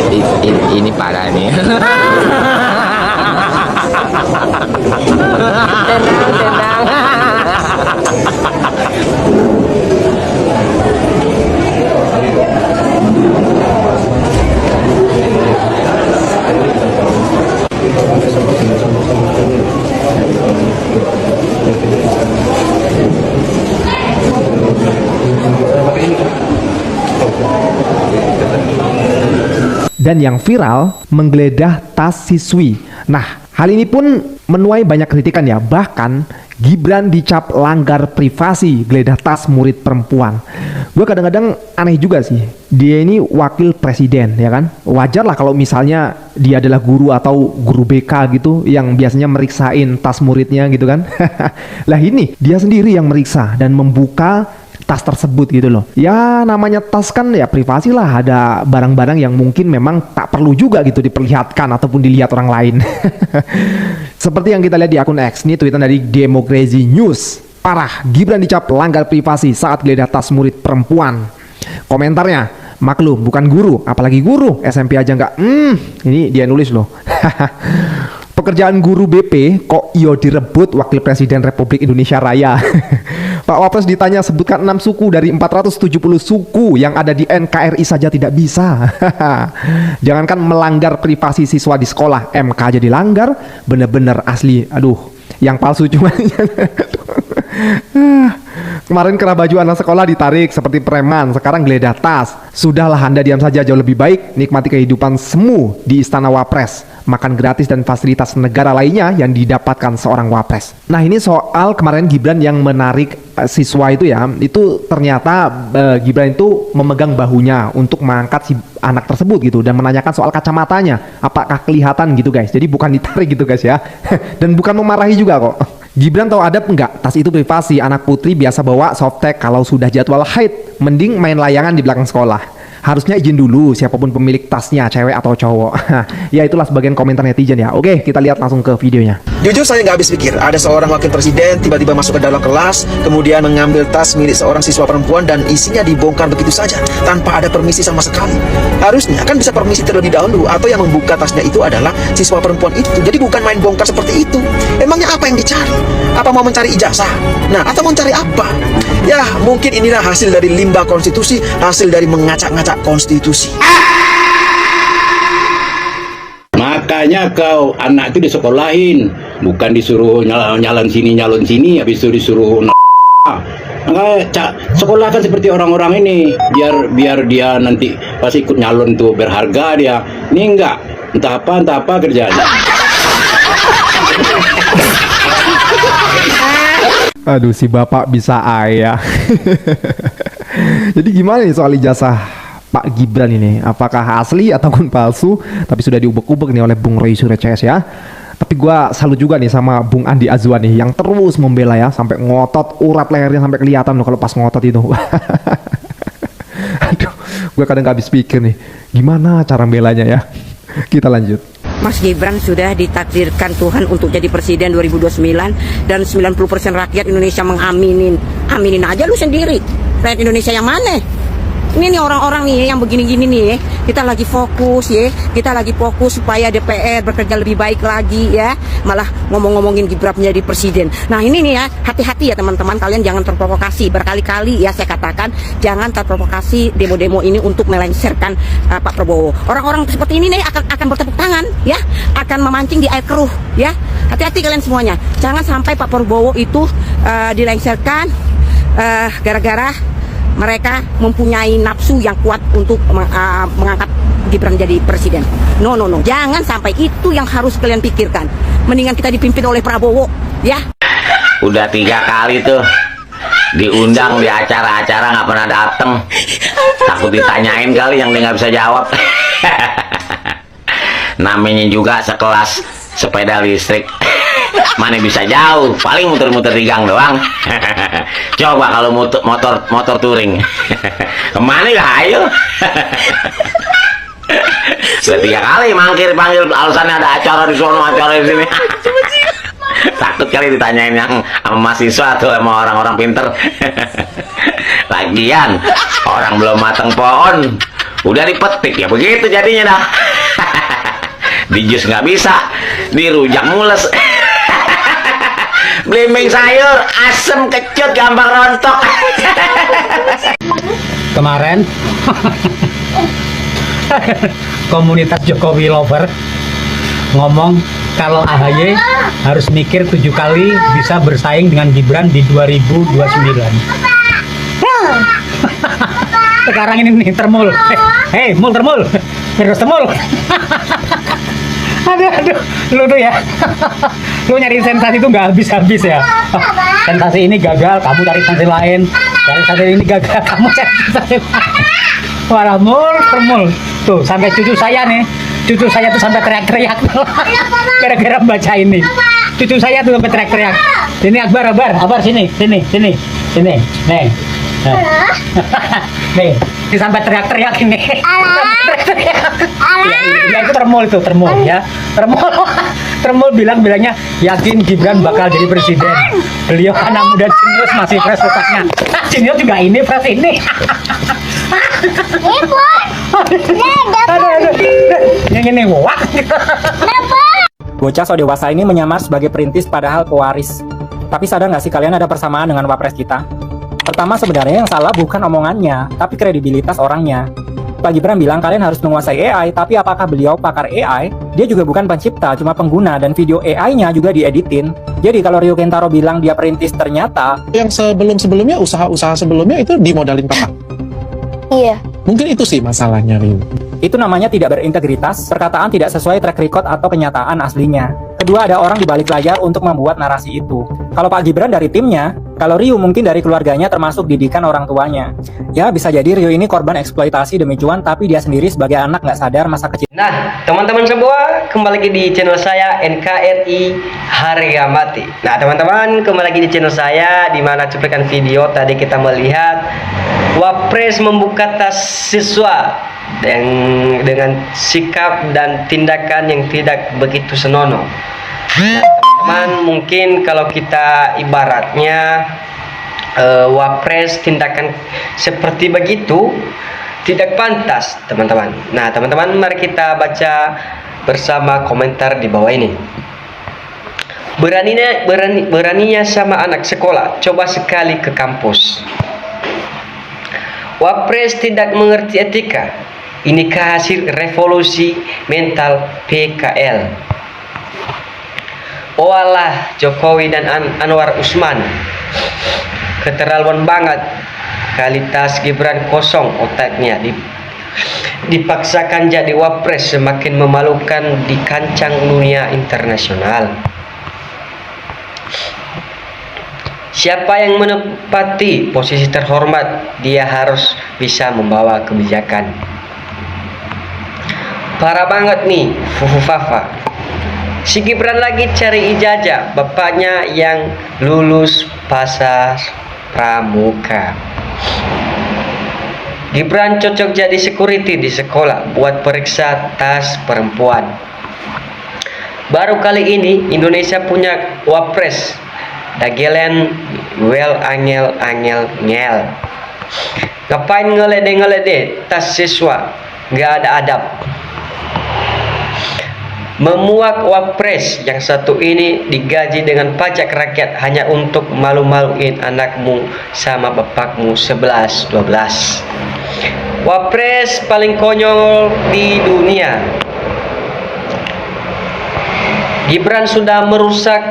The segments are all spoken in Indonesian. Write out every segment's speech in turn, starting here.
Ini parah nih. Tenang, tenang. Dan yang viral, menggeledah tas siswi. Nah, hal ini pun menuai banyak kritikan ya. Bahkan Gibran dicap langgar privasi geledah tas murid perempuan. Gue kadang-kadang aneh juga sih. Dia ini wakil presiden ya kan. Wajar lah kalau misalnya dia adalah guru atau guru BK gitu yang biasanya meriksain tas muridnya gitu kan. Lah ini dia sendiri yang meriksa dan membuka tas tersebut gitu loh. Ya namanya tas kan ya privasi lah, ada barang-barang yang mungkin memang tak perlu juga gitu diperlihatkan ataupun dilihat orang lain. Seperti yang kita lihat di akun X, ini tweetan dari Democracy News. Parah, Gibran dicap langgar privasi saat geledah tas murid perempuan. Komentarnya, maklum bukan guru, apalagi guru SMP aja nggak. Ini dia nulis loh. Pekerjaan guru BP kok iyo direbut Wakil Presiden Republik Indonesia Raya. Pak Wapres ditanya sebutkan 6 suku dari 470 suku yang ada di NKRI saja tidak bisa. Jangankan melanggar privasi siswa di sekolah, MK aja dilanggar, bener-bener asli. Aduh, yang palsu cuma. Kemarin kerah baju anak sekolah ditarik seperti preman, sekarang geledah tas. Sudahlah Anda diam saja, jauh lebih baik nikmati kehidupan semu di Istana Wapres, makan gratis dan fasilitas negara lainnya yang didapatkan seorang Wapres. Nah ini soal kemarin Gibran yang menarik siswa itu ya, itu ternyata Gibran itu memegang bahunya untuk mengangkat si anak tersebut gitu dan menanyakan soal kacamatanya, apakah kelihatan gitu guys. Jadi bukan ditarik gitu guys ya. Dan bukan memarahi juga kok. Gibran tahu adab enggak? Tas itu privasi, anak putri biasa bawa softtek kalau sudah jadwal haid. Mending main layangan di belakang sekolah. Harusnya izin dulu siapapun pemilik tasnya, cewek atau cowok. Ya itulah sebagian komentar netizen ya. Oke, kita lihat langsung ke videonya. Jujur saya nggak habis pikir, ada seorang wakil presiden tiba-tiba masuk ke dalam kelas, kemudian mengambil tas milik seorang siswa perempuan dan isinya dibongkar begitu saja, tanpa ada permisi sama sekali. Harusnya kan bisa permisi terlebih dahulu, atau yang membuka tasnya itu adalah siswa perempuan itu. Jadi bukan main bongkar seperti itu. Emangnya apa yang dicari? Apa mau mencari ijazah? Nah, atau mau mencari apa? Ya, mungkin inilah hasil dari limbah konstitusi, hasil dari mengacak-ngacak konstitusi. Makanya kau anak itu disekolahin, bukan disuruh nyalon sini, habis itu disuruh maka sekolahkan seperti orang-orang ini, biar dia nanti pas ikut nyalon tuh berharga dia. Ini enggak, entah apa kerjanya. Aduh, si bapak bisa ayah. Jadi gimana nih soal ijazah Pak Gibran ini? Apakah asli ataupun palsu? Tapi sudah diubek-ubek nih oleh Bung Roy Suryo CS ya. Tapi gua salut juga nih sama Bung Andi Azwan nih yang terus membela ya, sampai ngotot, urat lehernya sampai kelihatan loh kalau pas ngotot itu. Aduh, gue kadang gak habis pikir nih, gimana cara belanya ya. Kita lanjut. Mas Gibran sudah ditakdirkan Tuhan untuk jadi presiden 2029 dan 90% rakyat Indonesia mengaminin. Aminin aja lu sendiri. Rakyat Indonesia yang mana? Ini nih orang-orang nih yang begini-gini nih, kita lagi fokus ya, kita lagi fokus supaya DPR bekerja lebih baik lagi ya, malah ngomong-ngomongin Gibran menjadi presiden. Nah ini nih ya, hati-hati ya teman-teman, kalian jangan terprovokasi. Berkali-kali ya saya katakan, jangan terprovokasi demo-demo ini untuk melengsarkan Pak Prabowo. Orang-orang seperti ini nih akan bertepuk tangan ya, akan memancing di air keruh ya. Hati-hati kalian semuanya, jangan sampai Pak Prabowo itu dilengsarkan gara-gara mereka mempunyai nafsu yang kuat untuk mengangkat Gibran jadi presiden. No, jangan sampai itu yang harus kalian pikirkan. Mendingan kita dipimpin oleh Prabowo, ya. Udah 3 kali tuh diundang di acara-acara nggak pernah dateng. Takut ditanyain kali yang dia nggak bisa jawab. Namanya juga sekelas sepeda listrik. Mana bisa jauh, paling muter-muter di gang doang. Coba kalau motor touring. Kemana ya ayo. Sudah 3 kali mangkir panggil, alasannya ada acara di sono, acara di sini. Takut kali ditanyain yang sama mahasiswa atau sama orang-orang pinter. Lagian orang belum mateng pohon Udah dipetik ya begitu jadinya dah. Di jus nggak bisa, dirujak mules. Belimbing sayur asem kecut gampang rontok. Kemarin komunitas Jokowi lover ngomong kalau AHY harus mikir 7 kali bisa bersaing dengan Gibran di 2029. Sekarang ini nih termul. Hei, mul termul. Terus termul. Aduh, lu tuh ya. Lu nyari sensasi itu nggak habis-habis ya. Sensasi ini gagal, kamu cari sensasi lain. Cari sensasi ini gagal, kamu cari sensasi lain. Walah, mul termul. Tuh, sampai cucu saya nih. Cucu saya tuh sampai teriak-teriak gara-gara baca ini. Cucu saya tuh sampai teriak-teriak. Sini Akbar, sini. Nih. Nih, sampai teriak-teriak ini. Ya, itu termul ya. Termul bilangnya yakin Gibran bakal jadi presiden. Beliau anak muda jenius masih fresh otaknya. Jenius juga ini fresh ini. Aduh. Yang ini wah. Bocah so dewasa ini menyamar sebagai perintis padahal pewaris. Tapi sadar nggak sih kalian ada persamaan dengan wapres kita? Pertama, sebenarnya yang salah bukan omongannya, tapi kredibilitas orangnya. Pak Gibran bilang kalian harus menguasai AI, tapi apakah beliau pakar AI? Dia juga bukan pencipta, cuma pengguna, dan video AI-nya juga dieditin. Jadi kalau Rio Kentaro bilang dia perintis, ternyata yang sebelum-sebelumnya, usaha-usaha sebelumnya itu dimodalin kakak. Iya. Mungkin itu sih masalahnya, Rio. itu namanya tidak berintegritas, perkataan tidak sesuai track record atau kenyataan aslinya. Kedua, ada orang di balik layar untuk membuat narasi itu. Kalau Pak Gibran dari timnya, kalau Rio mungkin dari keluarganya termasuk didikan orang tuanya. Ya, bisa jadi Rio ini korban eksploitasi demi cuan, tapi dia sendiri sebagai anak nggak sadar masa kecil. Nah, teman-teman semua, kembali lagi di channel saya NKRI Harga Mati. Nah, teman-teman, kembali lagi di channel saya, di mana cuplikan video tadi kita melihat Wapres membuka tas siswa dengan sikap dan tindakan yang tidak begitu senonoh. Nah, teman-teman, mungkin kalau kita ibaratnya Wapres tindakan seperti begitu tidak pantas, teman-teman. Nah, teman-teman, mari kita baca bersama komentar di bawah ini. Beraninya sama anak sekolah, coba sekali ke kampus. Wapres tidak mengerti etika. Inikah hasil revolusi mental PKL? Walah, Jokowi dan Anwar Usman keterlaluan banget. Kali tas Gibran kosong otaknya, dipaksakan jadi wapres, semakin memalukan di kancah dunia internasional. Siapa yang menempati posisi terhormat, dia harus bisa membawa kebijakan. Parah banget nih, Fufufafa. Si Gibran lagi cari ijazah, bapaknya yang lulus pasar pramuka. Gibran cocok jadi security di sekolah buat periksa tas perempuan. Baru kali ini Indonesia punya wapres. Dagelen well angel ngel. Ngapain ngelede tas siswa? Nggak ada adab. Memuak wapres yang satu ini digaji dengan pajak rakyat hanya untuk malu-maluin anakmu sama bapakmu 11-12. Wapres paling konyol di dunia. Gibran sudah merusak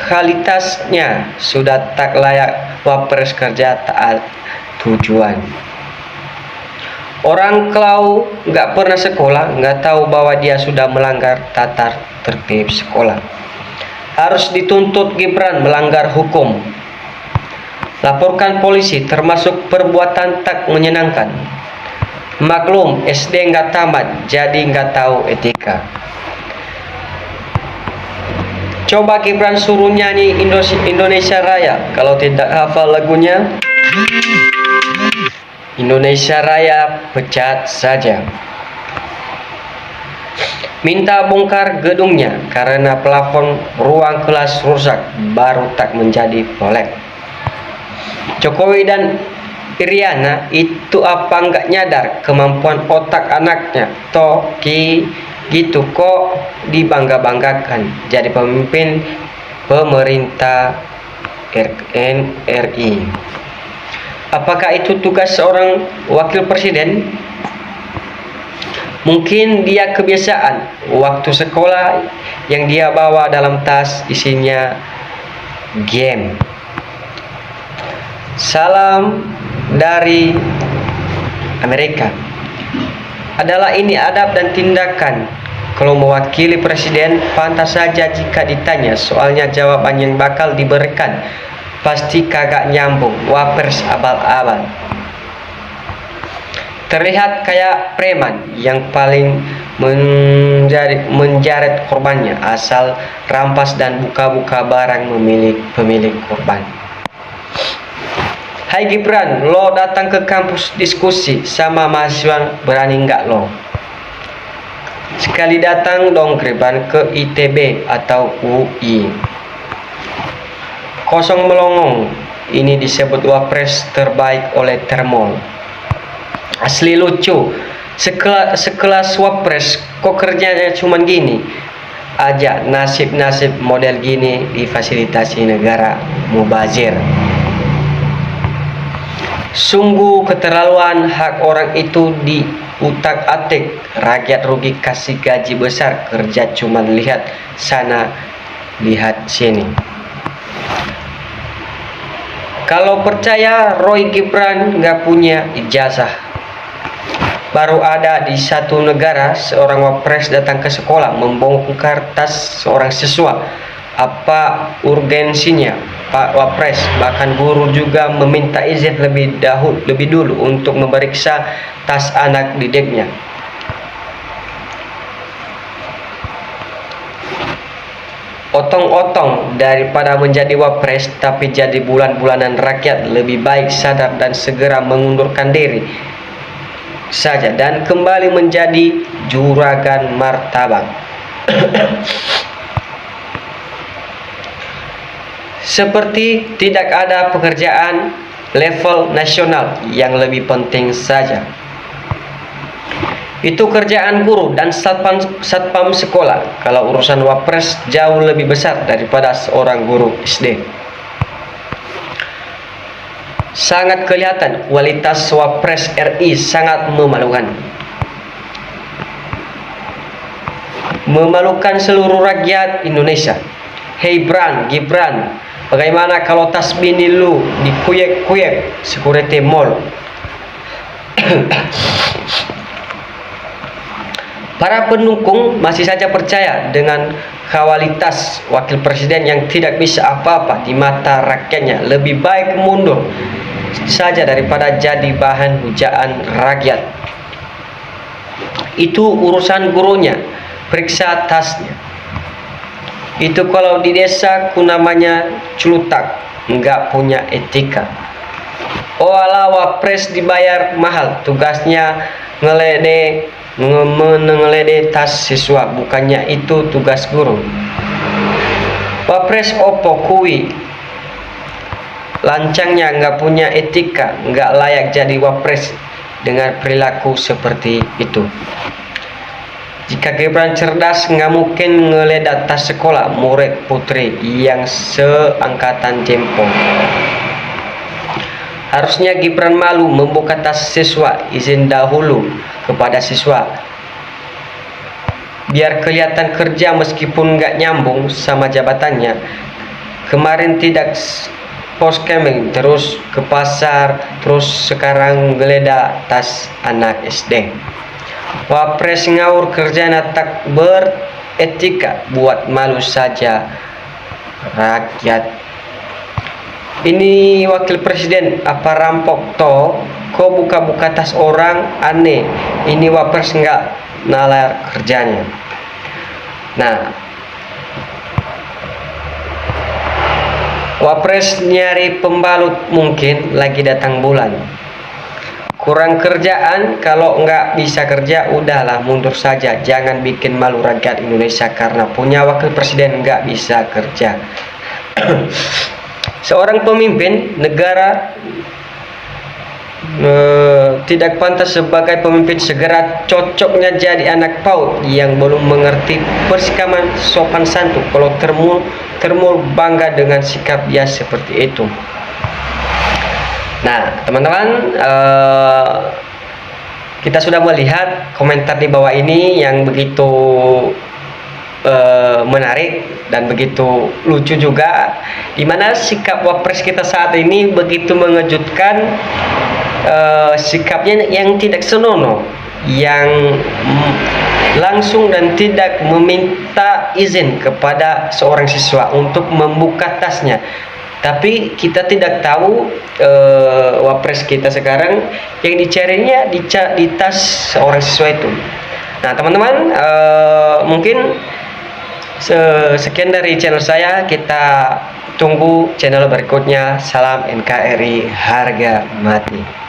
kualitasnya, sudah tak layak wapres kerja taat tujuan. Orang kalau nggak pernah sekolah nggak tahu bahwa dia sudah melanggar tata tertib sekolah. Harus dituntut Gibran melanggar hukum. Laporkan polisi termasuk perbuatan tak menyenangkan. Maklum SD nggak tamat jadi nggak tahu etika. Coba Gibran suruh nyanyi Indonesia Raya, kalau tidak hafal lagunya, Indonesia Raya pecat saja. Minta bongkar gedungnya karena plafon ruang kelas rusak, baru tak menjadi polek. Jokowi dan Iriana itu apa nggak nyadar kemampuan otak anaknya? Gitu kok dibangga-banggakan jadi pemimpin pemerintah RI. Apakah itu tugas seorang wakil presiden? Mungkin dia kebiasaan waktu sekolah yang dia bawa dalam tas isinya game. Salam dari Amerika. Adalah ini adab dan tindakan kalau mewakili presiden? Pantas saja jika ditanya, soalnya jawaban yang bakal diberikan pasti kagak nyambung. Wapres abal-abal. Terlihat kayak preman yang paling menjaret korbannya, asal rampas dan buka-buka barang pemilik korban. Hai Gibran, lo datang ke kampus diskusi sama mahasiswa, berani nggak lo? Sekali datang dong Gibran ke ITB atau UI. Kosong melongong, ini disebut wapres terbaik oleh Termol. Asli lucu, sekelas wapres kok kerjanya cuman gini aja. Nasib model gini difasilitasi negara mubazir. Sungguh keterlaluan, hak orang itu diutak-atik. Rakyat rugi kasih gaji besar, kerja cuman lihat sana lihat sini. Kalau percaya Roy Gibran nggak punya ijazah. Baru ada di satu negara seorang wapres datang ke sekolah membongkar tas seorang siswa. Apa urgensinya Pak Wapres? Bahkan guru juga meminta izin lebih dulu untuk memeriksa tas anak didiknya. Otong-otong daripada menjadi wapres tapi jadi bulan-bulanan rakyat, lebih baik sadar dan segera mengundurkan diri saja dan kembali menjadi juragan martabak. Seperti tidak ada pekerjaan level nasional yang lebih penting saja. Itu kerjaan guru dan satpam sekolah. Kalau urusan wapres jauh lebih besar daripada seorang guru SD. Sangat kelihatan kualitas wapres RI sangat memalukan. Memalukan seluruh rakyat Indonesia. Hei Gibran, bagaimana kalau tas bini lu dikuyek-kuyek security mall? Para pendukung masih saja percaya dengan kualitas wakil presiden yang tidak bisa apa-apa di mata rakyatnya. Lebih baik mundur saja daripada jadi bahan hujaan rakyat. Itu urusan gurunya, periksa tasnya. Itu kalau di desa ku namanya celutak, nggak punya etika. Oh ala wapres dibayar mahal, tugasnya mengeledek tas siswa, bukannya itu tugas guru. Wapres opo kui lancangnya, nggak punya etika, nggak layak jadi wapres dengan perilaku seperti itu. Jika Gibran cerdas, nggak mungkin ngeledak tas sekolah murid putri yang seangkatan Jempol. Harusnya Gibran malu membuka tas siswa, izin dahulu kepada siswa, biar kelihatan kerja meskipun nggak nyambung sama jabatannya. Kemarin tidak poskemen, terus ke pasar, terus sekarang geledah tas anak SD. Wapres ngawur, kerjanya tak beretika, buat malu saja rakyat. Ini wakil presiden apa rampok toh? Kok buka-buka tas orang, aneh. Ini wapres nggak nalar kerjanya. Nah, wapres nyari pembalut mungkin lagi datang bulan. Kurang kerjaan, kalau nggak bisa kerja udahlah mundur saja. Jangan bikin malu rakyat Indonesia karena punya wakil presiden nggak bisa kerja. Seorang pemimpin negara tidak pantas sebagai pemimpin, segera cocoknya jadi anak PAUD yang belum mengerti persikapan sopan santun kalau termul bangga dengan sikap dia seperti itu. Nah teman-teman, kita sudah melihat komentar di bawah ini yang begitu menarik dan begitu lucu juga, dimana sikap wapres kita saat ini begitu mengejutkan. Sikapnya yang tidak senonoh, yang langsung dan tidak meminta izin kepada seorang siswa untuk membuka tasnya. Tapi kita tidak tahu wapres kita sekarang yang dicarinya di tas seorang siswa itu. Nah teman-teman, mungkin sekian dari channel saya. Kita tunggu channel berikutnya. Salam NKRI harga mati.